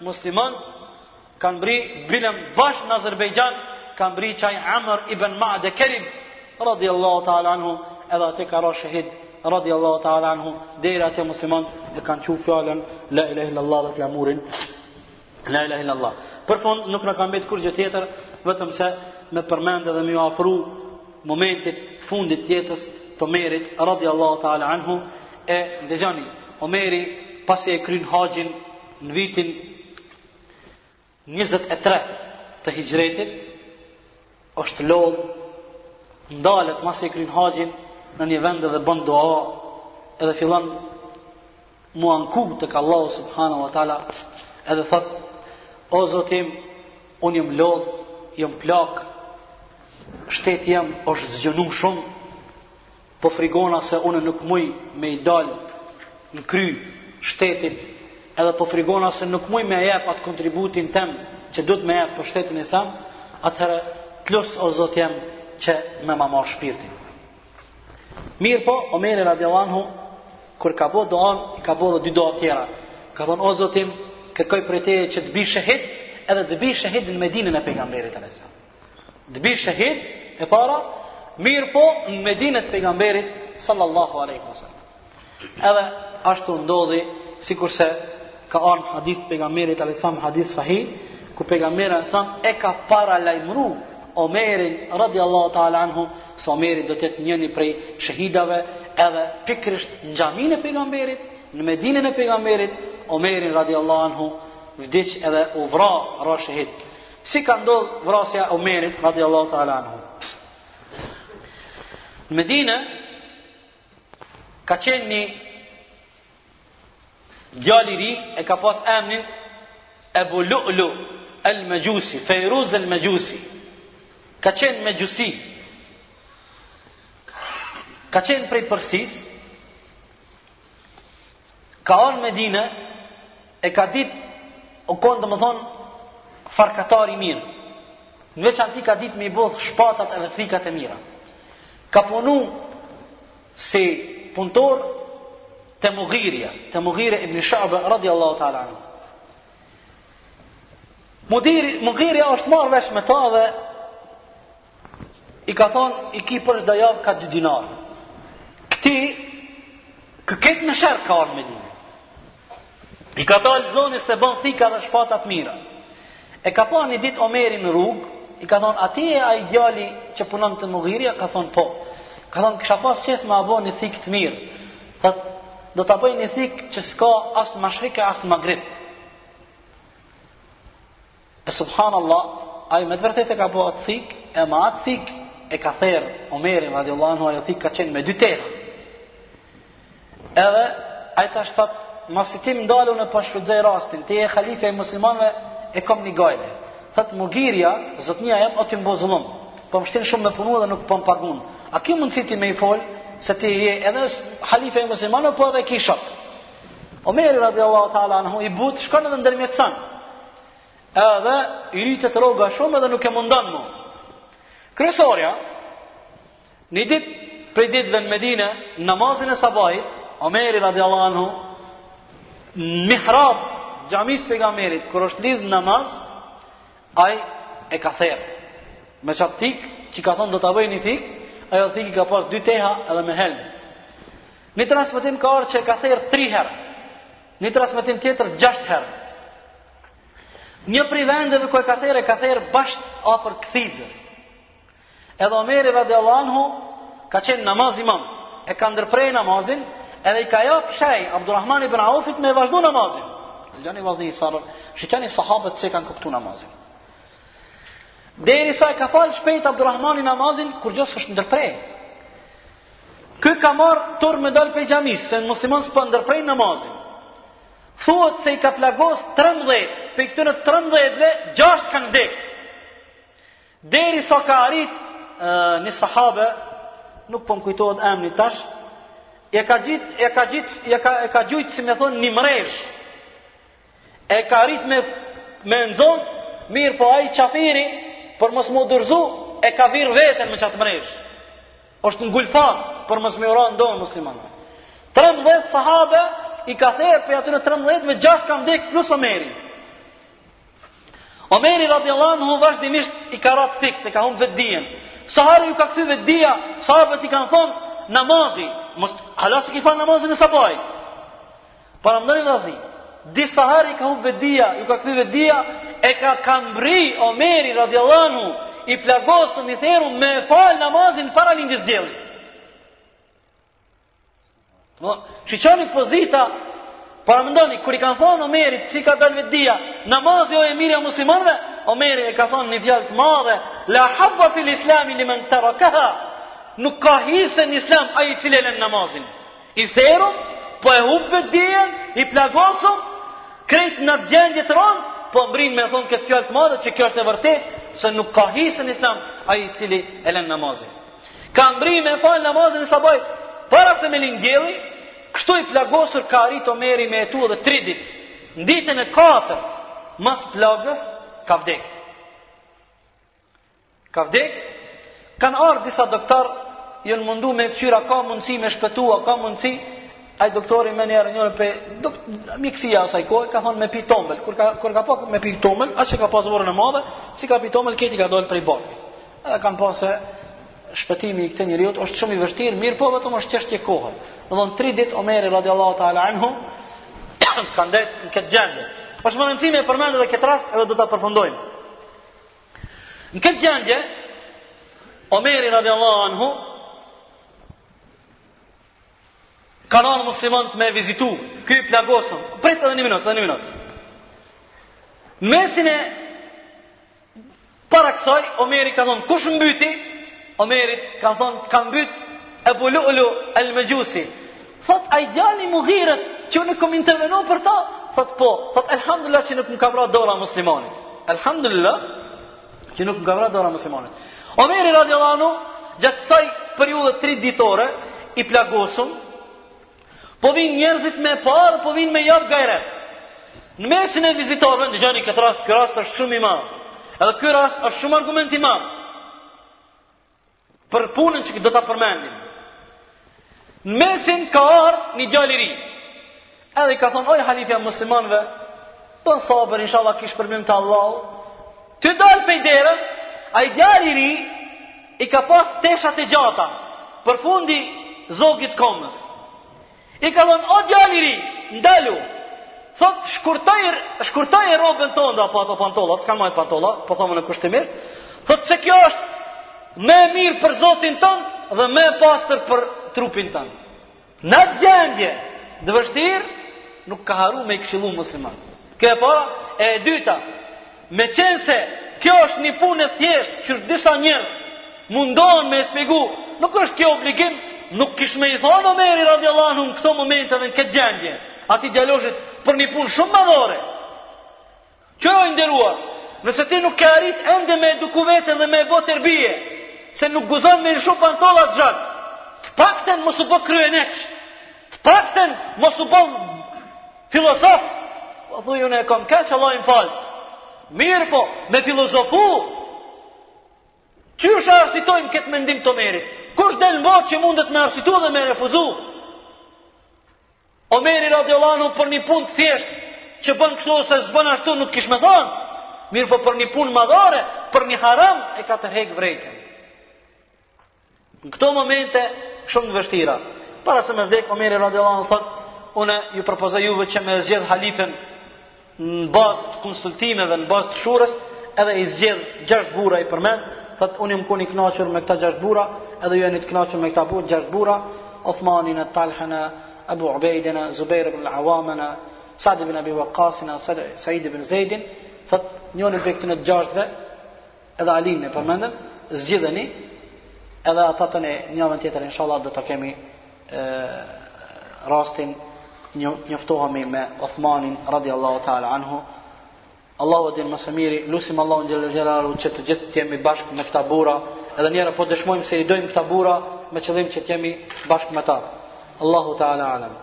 musliman kanë brilëm bashkë në Azerbejxhan, kanë bri qaj Amr ibn Ma'd Kerib radiallahu ta'ala anhu, edhe atë ka ra shahid radiallahu ta'ala anhu, deri atë musliman e kanë qu fjallën la ilaha illallah dhe flamurin la ilaha illallah. Për fund nuk në kanë betë kur gjë tjetër, vetëm se me përmend edhe me ju afru momentit fundit jetës të Omerit radiallahu ta'ala anhu. E ndëgjani, Omeri pasi e kryn haxhin në vitin 23 të hijretit, është lodh, ndalet pasi e kryn haxhin në një vend dhe bën dua, edhe fillon mu anku tek Allahu subhanahu wa taala, edhe thot: o Zotim, unë jam lodh, jam plak, shteti jam është zgjënu shumë, po frigona se unë nuk muj me i dal në kry shtetit, edhe po frigona se nuk muj me jep atë kontributin tem që duhet me jep për shtetin islam, atëherë t'lus o Zot jam që me ma marr shpirtin. Mirë po, Omeri radiallahu anhu, kur ka bo doan, i ka bo dhe dy doa tjera. Ka thonë: o Zotim, kërkoj për teje që të bi shahid, edhe të bi shahid në Medinën e pejgamberit alayhis salam. Të bi shahid e para, mirë po në Medinën e pejgamberit sallallahu alaihi wasallam. Edhe ashtu ndodhi, sikurse ka ardhur hadith pejgamberit alayhis salam, hadith sahih, ku pejgamberi alayhis salam e ka paralajmëru Omerin radiallahu ta'ala anhu, se Omeri do të jetë njëri prej shahidave, edhe pikrisht në xhamin e pejgamberit, në Medinën e pejgamberit, Omerin radiallahu anhu vdiq edhe u vra ra shahid. Si ka ndodh vrasja Omerit radiallahu ta'ala anhu? Në Medinë ka qenë një djalë i ri, e ka pas emrin Ebu Lu'lu al-Majusi, Fejruz al-Majusi. Ka qenë Majusi, ka qenë prej Persis, ka orë Medinë, e ka dit, o konë dhe më thonë, farkatar i mirë. Në veçanti ka dit me i bodh shpatat edhe thikat e mira. Ka punu si punëtor të Mughirja ibn Shu'ba radiallahu ta'ala anhu. Mughirja është marrë vesh me ta dhe i ka thonë: i ki për çdo javë ka 2 dinar. Këtë në shërë ka orë Medinë. I ka dalë zoni se bën thika dhe shpatat mira. E ka pa një dit Omeri në rrugë, i ka thonë: ati e ai djali që punon të Mughirja? Ka thonë: po. Ka thonë: kisha pas qef me abo një thikë të mirë. Thot: do të bëj një thikë që s'ka asë në mashrike, asë në magrib. E subhanallah, ai me të vërtet e ka po atë thikë, e ma atë thikë e ka therë Omerin radiallahu anhu, ajo thikë ka qenë me 2 tera. Edhe ai tash thot: masi ti më ndalu në pashfrytëzoj rastin, ti e khalife e muslimanëve, e kom një gajle. Thot: Mughirja, zotnia jam, o ti më bo zullum, po më shtin shumë me punu dhe nuk po më pagun. A ki mundësi ti me i fol, se ti je edhe khalife e muslimanëve, po edhe ki shok. Omeri radiallahu ta'ala anhu i but, shkon edhe ndërmjetësan. Edhe i rritet rroga shumë edhe nuk e mundon mu. Kryesorja, një dit prej ditëve në Medinë, namazin e sabahit, Omeri radiallahu anhu në mihrab xhamis pejgamberit, kur është lidh namaz, ai e ka therr me çat thik që ka thonë do ta bëj një thik, ajo thik i ka pas 2 teha edhe me helm. Një transmetim ka ardhur që e ka therr 3 herë, një transmetim tjetër 6 herë. Një prej vendeve ku e ka therr bashkë afër kthizës. Edhe Omeri radiallahu anhu ka qenë namaz imam, e ka ndërprej namazin, edhe i ka jap shej Abdurrahman ibn Aufit me vazhdu namazin. Gjani vazni sarë, shikani sahabët se kanë kuptu namazin. Deri sa e ka falë shpejt Abdurrahmani namazin, kur gjës është ndërprej. Kë ka marrë tur me dalë pe xhamis, se në musliman s'po ndërprej namazin. Thuhet se i ka plagos 13, pe këtënë 13-ve, 6 kanë vdek. Deri sa ka arrit një sahabe, nuk po më kujtohet emri tash, e ka gjujt si me thonë një mresh. E ka arrit me nëzon, mirë po ai qafiri, për mos më dërzu, e ka virë veten me qatë mresh. Është në gulfan, për mos më ura ndonë muslimanë. 13 sahabe, i ka therë për aty në 13-ve, 6 kam vdek plus Omeri. Omeri radiallahu anhu vazhdimisht i ka rat fikt, e ka humbë vetdijen. Saharu ju ka kthy vetdia, sahabët i kanë thonë namazi, mos halas i fal namazin e sabahit. Para mendoni vazi. Disa saharu ka humbë vetdia, ju ka kthy vetdia, e ka kambri Omeri radiallahu anhu i plagosën i theru me fal namazin para lindjes diellit. Shiqoni pozita. Para mendoni, kur i kanë thonë Omerit, si ka dalë vetdia, namazi o e mirë e muslimanëve, Omeri e ka thonë një fjalë të madhe, la habba fil islami liman tarakaha, nuk ka hisë në islam ai i cili lën namazin. I therëm, po e humb vetdijen, i plagosëm, krejt në gjendje të rëndë, po mbrin me thonë këtë fjalë të madhe që kjo është e vërtetë, se nuk ka hisë në islam ai i cili e lën namazin. Ka mbrin me fal namazin e sabahit para se me lindjelli. Kështu i plagosur ka arrit Omeri me etu edhe 3 ditë. Në ditën e 4 mas plagës ka vdek. Kanë ardhur disa doktor, janë mundu me qyra, ka mundësi me shpëtua, ka mundësi. Ai doktori më njëherë pe mjekësia asaj kohe ka thonë me pi tombel. Kur ka pa me pi tombel, as që ka pas vorën e madhe, si ka pi tombel keti ka dalë prej barkit. Edhe kanë pasë shpëtimi i këtij njeriu është shumë i vështirë, mirë po vetëm është çështje kohe. Domthon 3 ditë Omeri radiallahu taala anhu ka ndet në këtë gjendje. Është më rëndësishme e përmend edhe këtë rast edhe do ta përfundojmë. Në këtë gjendje Omeri radiallahu anhu ka rënë muslimanët me vizitu, ky plagosën. Prit edhe një minutë. Mesin e para kësaj Omeri ka thonë kush mbyti? Omerit kanë thonë kanë mbyt Ebu Lu'lu al-Majusi. Thot ai djali Mughirës që nuk kom intervenu për ta? Thot po. Thot elhamdulillah që nuk më ka vrarë dora muslimanit. Elhamdulillah që nuk më ka vrarë dora muslimanit. Omeri radiallahu anhu gjatë kësaj periudhe 3 ditore i plagosëm, po vinë njerëzit me parë, po vinë me jap gajret. Në mesin e vizitorëve, dëgjoni këtë rast, ky rast është shumë i madh. Edhe ky rast është shumë argument i madh për punën që do ta përmendim. Në mesin ka ardhur një djalë i ri. Edhe i ka thonë, oj halifja muslimanëve, bën sabër, inshallah kish përmend te Allahu. Ty dal pej derës, ai djalë i ri i ka pas teshat e gjata, përfundi zogit komës. I ka thonë, o djalë i ri, ndalu. Thot, shkurtoj rrobën tonë apo ato pantollat, s'kan më pantolla, po thonë në kushtimisht. Thot se kjo është më e mirë për Zotin tënd dhe më e pastër për trupin tënd. Në gjendje të vështirë nuk ka haru me i këshillu musliman. Kjo e para, e dyta, me qenë se kjo është një punë e thjeshtë që disa njerëz mundohen me shpjegu, nuk është kjo obligim, nuk kish me i thonë Omeri radiallahu anhu në këto momente dhe në këtë gjendje, ati djaloshit për një punë shumë madhore. Kjo e nderuar, nëse ti nuk ke arrit ende me eduku vete dhe me bo tërbije, se nuk guzon me në shumë pantollat gjatë, të pakten mos u bë kryeneq, të pakten mos u bë filozof, po thuj unë e kom keq, Allah im fal. Mirë po, me filozofu, qysh arsitojmë këtë mendim të Omerit? Kush del në botë që mundet me arsitu dhe me refuzu? Omeri radiallahu anhu për një punë të thjeshtë që bën kështu se s'bën ashtu nuk kish me thonë. Mirë po për një punë madhore, për një haram e ka tërheq vrejtjen. Në këto momente shumë të vështira. Para se me vdek, Omeri radiallahu anhu thot, une ju propozoj juve që me zgjedh halifen në bazë të konsultimeve, në bazë të shurës, edhe i zgjedh 6 bura i përmend, thot unë më kuni kënaqur me këta 6 bura, edhe ju jeni të kënaqur me këta 6 bura, Uthmanin, Talhana, Abu Ubaidina, Zubair ibn al-Awamana, Sa'd ibn Abi Waqqasina, Sa'id ibn Zaidin, thot njëri prej këtyre 6-ve, edhe Alin e përmendën, zgjidheni, edhe ata të në javën tjetër inshallah do të kemi rastin njoftohemi me Uthmanin radiallahu ta'ala anhu. Allahu din më së miri, lusim Allahun xhelal xhelalu që të gjithë të jemi bashkë me këta bura, edhe njëra po dëshmojmë se i dojmë këta bura me qëllim që të jemi bashkë me ta. Allahu ta'ala alam.